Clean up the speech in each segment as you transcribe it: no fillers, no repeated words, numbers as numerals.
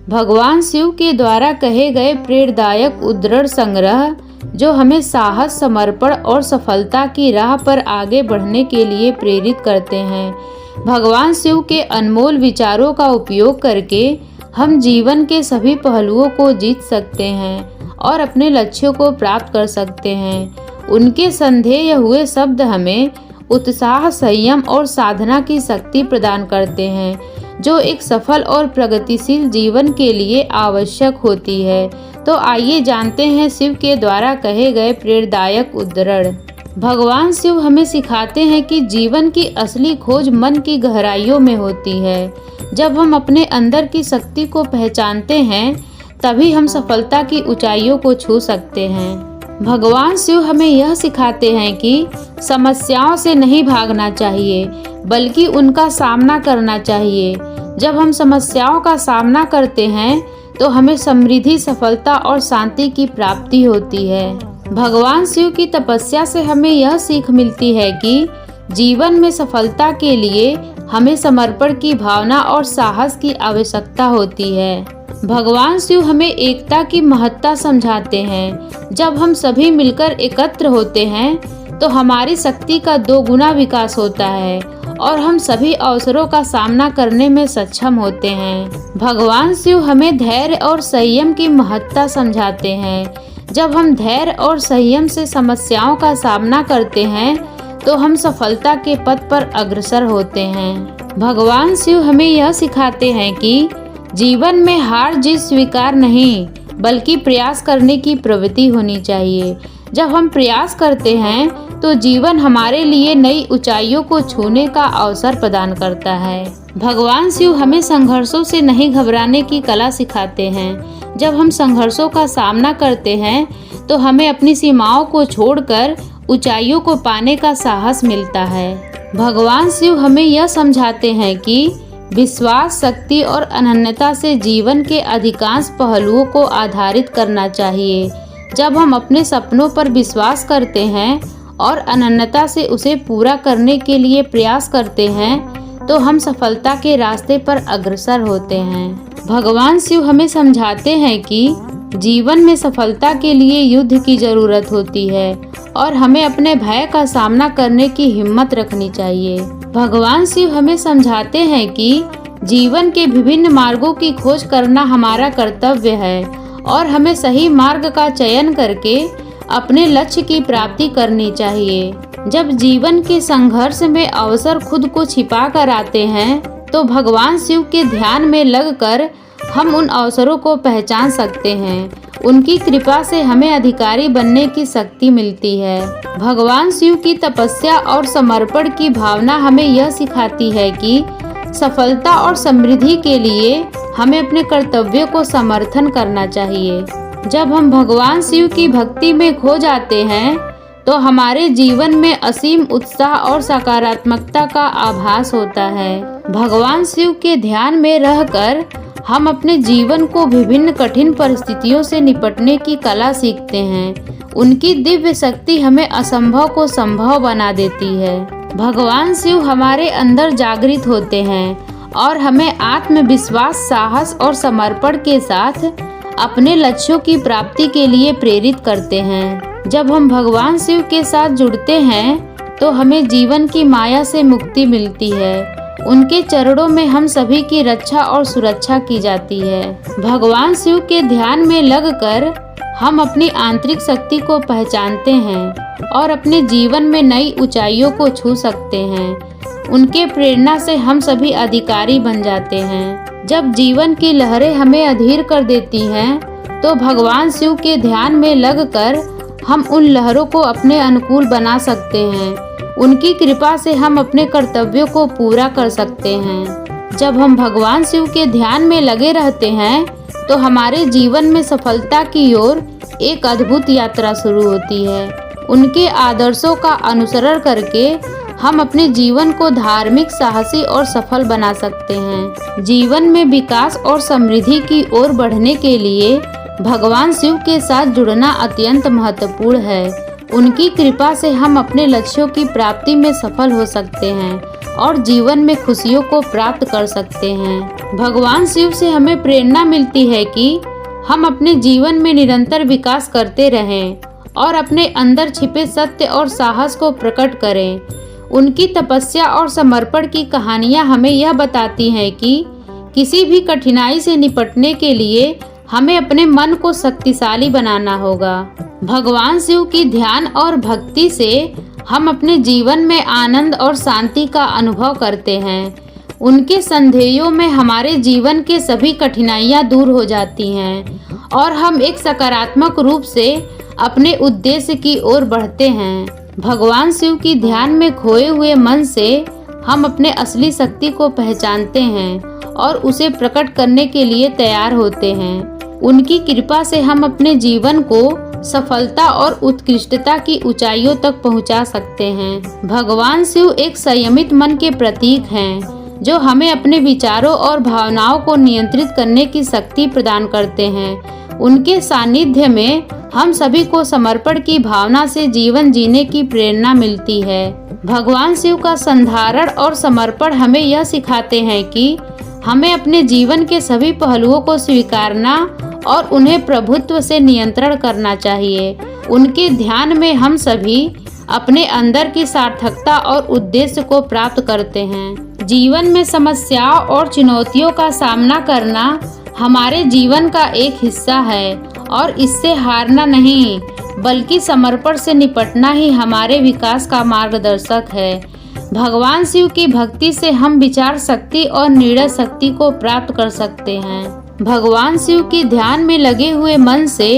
भगवान शिव के द्वारा कहे गए प्रेरणादायक उद्धरण संग्रह जो हमें साहस, समर्पण और सफलता की राह पर आगे बढ़ने के लिए प्रेरित करते हैं। भगवान शिव के अनमोल विचारों का उपयोग करके हम जीवन के सभी पहलुओं को जीत सकते हैं और अपने लक्ष्यों को प्राप्त कर सकते हैं। उनके संदेह हुए शब्द हमें उत्साह, संयम और साधना की शक्ति प्रदान करते हैं जो एक सफल और प्रगतिशील जीवन के लिए आवश्यक होती है। तो आइए जानते हैं शिव के द्वारा कहे गए प्रेरणादायक उद्धरण। भगवान शिव हमें सिखाते हैं कि जीवन की असली खोज मन की गहराइयों में होती है। जब हम अपने अंदर की शक्ति को पहचानते हैं तभी हम सफलता की ऊंचाइयों को छू सकते हैं। भगवान शिव हमें यह सिखाते हैं कि समस्याओं से नहीं भागना चाहिए बल्कि उनका सामना करना चाहिए। जब हम समस्याओं का सामना करते हैं तो हमें समृद्धि, सफलता और शांति की प्राप्ति होती है। भगवान शिव की तपस्या से हमें यह सीख मिलती है कि जीवन में सफलता के लिए हमें समर्पण की भावना और साहस की आवश्यकता होती है। भगवान शिव हमें एकता की महत्ता समझाते हैं। जब हम सभी मिलकर एकत्र होते हैं तो हमारी शक्ति का 2 गुना विकास होता है और हम सभी अवसरों का सामना करने में सक्षम होते हैं। भगवान शिव हमें धैर्य और संयम की महत्ता समझाते हैं। जब हम धैर्य और संयम से समस्याओं का सामना करते हैं तो हम सफलता के पथ पर अग्रसर होते हैं। भगवान शिव हमें यह सिखाते हैं कि जीवन में हार जीत स्वीकार नहीं बल्कि प्रयास करने की प्रवृत्ति होनी चाहिए। जब हम प्रयास करते हैं तो जीवन हमारे लिए नई ऊंचाइयों को छूने का अवसर प्रदान करता है। भगवान शिव हमें संघर्षों से नहीं घबराने की कला सिखाते हैं। जब हम संघर्षों का सामना करते हैं तो हमें अपनी सीमाओं को छोड़कर ऊंचाइयों को पाने का साहस मिलता है। भगवान शिव हमें यह समझाते हैं कि विश्वास, शक्ति और अनन्यता से जीवन के अधिकांश पहलुओं को आधारित करना चाहिए। जब हम अपने सपनों पर विश्वास करते हैं और अनन्यता से उसे पूरा करने के लिए प्रयास करते हैं तो हम सफलता के रास्ते पर अग्रसर होते हैं। भगवान शिव हमें समझाते हैं कि जीवन में सफलता के लिए युद्ध की जरूरत होती है और हमें अपने भय का सामना करने की हिम्मत रखनी चाहिए। भगवान शिव हमें समझाते हैं कि जीवन के विभिन्न मार्गों की खोज करना हमारा कर्तव्य है और हमें सही मार्ग का चयन करके अपने लक्ष्य की प्राप्ति करनी चाहिए। जब जीवन के संघर्ष में अवसर खुद को छिपा कर आते हैं तो भगवान शिव के ध्यान में लगकर हम उन अवसरों को पहचान सकते हैं। उनकी कृपा से हमें अधिकारी बनने की शक्ति मिलती है। भगवान शिव की तपस्या और समर्पण की भावना हमें यह सिखाती है कि सफलता और समृद्धि के लिए हमें अपने कर्तव्यों को समर्थन करना चाहिए। जब हम भगवान शिव की भक्ति में खो जाते हैं तो हमारे जीवन में असीम उत्साह और सकारात्मकता का आभास होता है। भगवान शिव के ध्यान में रहकर हम अपने जीवन को विभिन्न कठिन परिस्थितियों से निपटने की कला सीखते हैं। उनकी दिव्य शक्ति हमें असंभव को संभव बना देती है। भगवान शिव हमारे अंदर जागृत होते हैं और हमें आत्मविश्वास, साहस और समर्पण के साथ अपने लक्ष्यों की प्राप्ति के लिए प्रेरित करते हैं। जब हम भगवान शिव के साथ जुड़ते हैं तो हमें जीवन की माया से मुक्ति मिलती है। उनके चरणों में हम सभी की रक्षा और सुरक्षा की जाती है। भगवान शिव के ध्यान में लगकर हम अपनी आंतरिक शक्ति को पहचानते हैं और अपने जीवन में नई ऊंचाइयों को छू सकते हैं। उनके प्रेरणा से हम सभी अधिकारी बन जाते हैं। जब जीवन की लहरें हमें अधीर कर देती हैं तो भगवान शिव के ध्यान में लगकर हम उन लहरों को अपने अनुकूल बना सकते हैं। उनकी कृपा से हम अपने कर्तव्यों को पूरा कर सकते हैं। जब हम भगवान शिव के ध्यान में लगे रहते हैं तो हमारे जीवन में सफलता की ओर एक अद्भुत यात्रा शुरू होती है। उनके आदर्शों का अनुसरण करके हम अपने जीवन को धार्मिक, साहसी और सफल बना सकते हैं। जीवन में विकास और समृद्धि की ओर बढ़ने के लिए भगवान शिव के साथ जुड़ना अत्यंत महत्वपूर्ण है। उनकी कृपा से हम अपने लक्ष्यों की प्राप्ति में सफल हो सकते हैं और जीवन में खुशियों को प्राप्त कर सकते हैं। भगवान शिव से हमें प्रेरणा मिलती है कि हम अपने जीवन में निरंतर विकास करते रहें और अपने अंदर छिपे सत्य और साहस को प्रकट करें। उनकी तपस्या और समर्पण की कहानियां हमें यह बताती हैं कि किसी भी कठिनाई से निपटने के लिए हमें अपने मन को शक्तिशाली बनाना होगा। भगवान शिव की ध्यान और भक्ति से हम अपने जीवन में आनंद और शांति का अनुभव करते हैं। उनके संदेहों में हमारे जीवन के सभी कठिनाइयां दूर हो जाती हैं और हम एक सकारात्मक रूप से अपने उद्देश्य की ओर बढ़ते हैं। भगवान शिव की ध्यान में खोए हुए मन से हम अपने असली शक्ति को पहचानते हैं और उसे प्रकट करने के लिए तैयार होते हैं। उनकी कृपा से हम अपने जीवन को सफलता और उत्कृष्टता की ऊंचाइयों तक पहुंचा सकते हैं। भगवान शिव एक संयमित मन के प्रतीक हैं जो हमें अपने विचारों और भावनाओं को नियंत्रित करने की शक्ति प्रदान करते हैं। उनके सानिध्य में हम सभी को समर्पण की भावना से जीवन जीने की प्रेरणा मिलती है। भगवान शिव का संधारण और समर्पण हमें यह सिखाते हैं कि हमें अपने जीवन के सभी पहलुओं को स्वीकारना और उन्हें प्रभुत्व से नियंत्रण करना चाहिए। उनके ध्यान में हम सभी अपने अंदर की सार्थकता और उद्देश्य को प्राप्त करते हैं। जीवन में समस्याओं और चुनौतियों का सामना करना हमारे जीवन का एक हिस्सा है और इससे हारना नहीं बल्कि समर्पण से निपटना ही हमारे विकास का मार्गदर्शक है। भगवान शिव की भक्ति से हम विचार शक्ति और निर्णय शक्ति को प्राप्त कर सकते हैं। भगवान शिव के ध्यान में लगे हुए मन से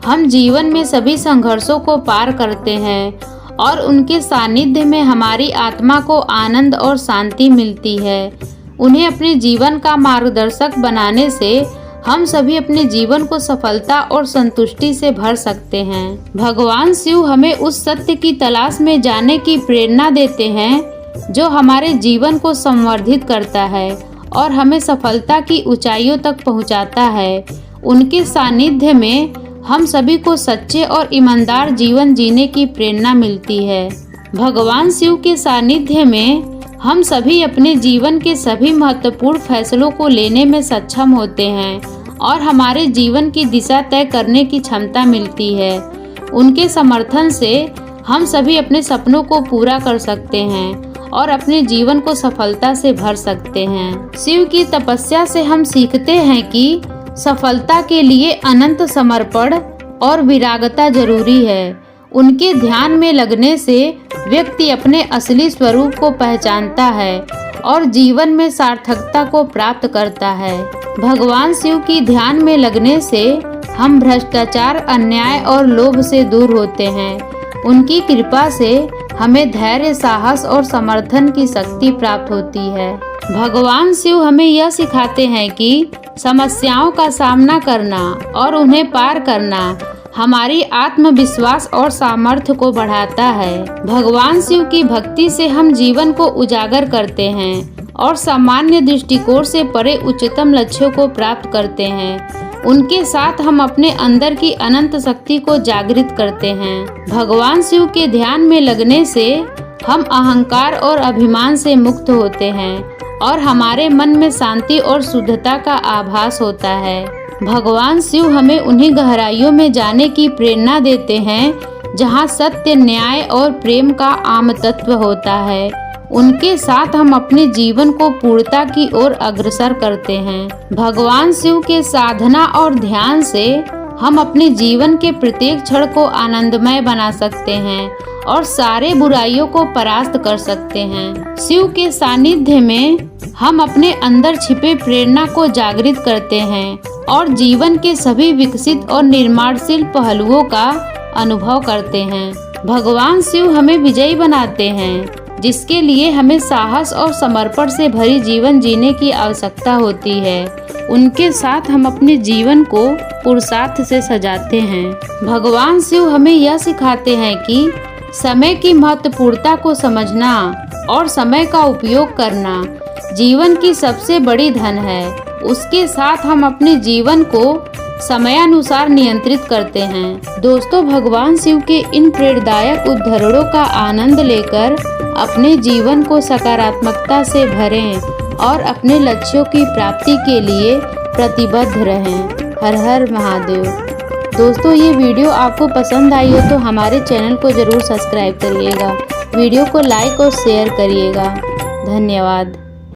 हम जीवन में सभी संघर्षों को पार करते हैं और उनके सानिध्य में हमारी आत्मा को आनंद और शांति मिलती है। उन्हें अपने जीवन का मार्गदर्शक बनाने से हम सभी अपने जीवन को सफलता और संतुष्टि से भर सकते हैं। भगवान शिव हमें उस सत्य की तलाश में जाने की प्रेरणा देते हैं जो हमारे जीवन को संवर्धित करता है और हमें सफलता की ऊंचाइयों तक पहुंचाता है। उनके सानिध्य में हम सभी को सच्चे और ईमानदार जीवन जीने की प्रेरणा मिलती है। भगवान शिव के सानिध्य में हम सभी अपने जीवन के सभी महत्वपूर्ण फैसलों को लेने में सक्षम होते हैं और हमारे जीवन की दिशा तय करने की क्षमता मिलती है। उनके समर्थन से हम सभी अपने सपनों को पूरा कर सकते हैं और अपने जीवन को सफलता से भर सकते हैं। शिव की तपस्या से हम सीखते हैं कि सफलता के लिए अनंत समर्पण और विरागता जरूरी है। उनके ध्यान में लगने से व्यक्ति अपने असली स्वरूप को पहचानता है और जीवन में सार्थकता को प्राप्त करता है। भगवान शिव की ध्यान में लगने से हम भ्रष्टाचार, अन्याय और लोभ से दूर होते हैं। उनकी कृपा से हमें धैर्य, साहस और समर्थन की शक्ति प्राप्त होती है। भगवान शिव हमें यह सिखाते हैं कि समस्याओं का सामना करना और उन्हें पार करना हमारी आत्मविश्वास और सामर्थ्य को बढ़ाता है। भगवान शिव की भक्ति से हम जीवन को उजागर करते हैं और सामान्य दृष्टिकोण से परे उच्चतम लक्ष्यों को प्राप्त करते हैं। उनके साथ हम अपने अंदर की अनंत शक्ति को जागृत करते हैं। भगवान शिव के ध्यान में लगने से हम अहंकार और अभिमान से मुक्त होते हैं और हमारे मन में शांति और शुद्धता का आभास होता है। भगवान शिव हमें उन्हीं गहराइयों में जाने की प्रेरणा देते हैं जहाँ सत्य, न्याय और प्रेम का आम तत्व होता है। उनके साथ हम अपने जीवन को पूर्णता की ओर अग्रसर करते हैं। भगवान शिव के साधना और ध्यान से हम अपने जीवन के प्रत्येक क्षण को आनंदमय बना सकते हैं और सारे बुराइयों को परास्त कर सकते हैं। शिव के सानिध्य में हम अपने अंदर छिपे प्रेरणा को जागृत करते हैं और जीवन के सभी विकसित और निर्माणशील पहलुओं का अनुभव करते हैं। भगवान शिव हमें विजयी बनाते हैं, जिसके लिए हमें साहस और समर्पण से भरी जीवन जीने की आवश्यकता होती है। उनके साथ हम अपने जीवन को पुरुषार्थ से सजाते हैं। भगवान शिव हमें यह सिखाते हैं कि समय की महत्वपूर्णता को समझना और समय का उपयोग करना जीवन की सबसे बड़ी धन है। उसके साथ हम अपने जीवन को समयानुसार नियंत्रित करते हैं। दोस्तों, भगवान शिव के इन प्रेरणादायक उद्धरणों का आनंद लेकर अपने जीवन को सकारात्मकता से भरें और अपने लक्ष्यों की प्राप्ति के लिए प्रतिबद्ध रहें। हर हर महादेव। दोस्तों, ये वीडियो आपको पसंद आई हो तो हमारे चैनल को ज़रूर सब्सक्राइब करिएगा। वीडियो को लाइक और शेयर करिएगा। धन्यवाद।